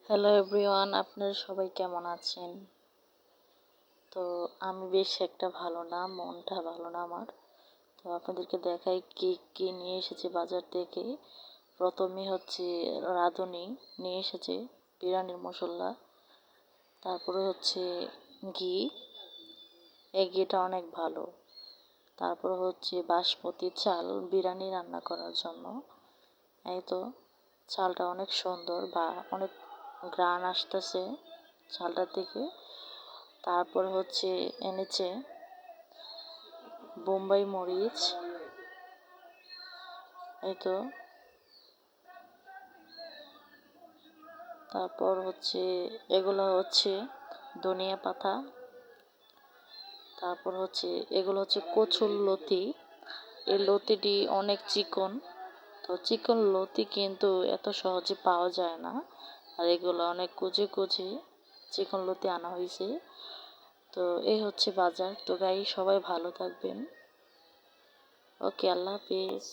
Hello everyone, আপনারা সবাই কেমন আছেন? তো আমি বেশ একটা ভালো না, মনটা ভালো না আমার। তো আপনাদেরকে দেখাই কি কি নিয়ে এসেছে বাজার থেকে। প্রথমে হচ্ছে রাঁধুনি নিয়ে এসেছে বিরিয়ানির মশলা, তারপরে হচ্ছে ঘি। এই ঘিটা অনেক ভালো। তারপরে হচ্ছে বাসমতি চাল বিরিয়ানি রান্না করার জন্য। এই তো চালটা অনেক সুন্দর বা অনেক ঘ্রাণ আসতেছে চালটা থেকে। তারপর হচ্ছে এনেছে বোম্বাই মরিচ, এই তো। তারপর হচ্ছে এগুলো হচ্ছে ধনিয়া পাতা। তারপর হচ্ছে এগুলো হচ্ছে কচুর লতি। এই লতিটি অনেক চিকন, তো চিকন লতি কিন্তু এত সহজে পাওয়া যায় না। আর এগুলো অনেক কুচি কুচি চিকন লতি আনা হয়েছে। তো এই হচ্ছে বাজার। তো গাই সবাই ভালো থাকবেন। ওকে, আল্লাহ হাফিজ।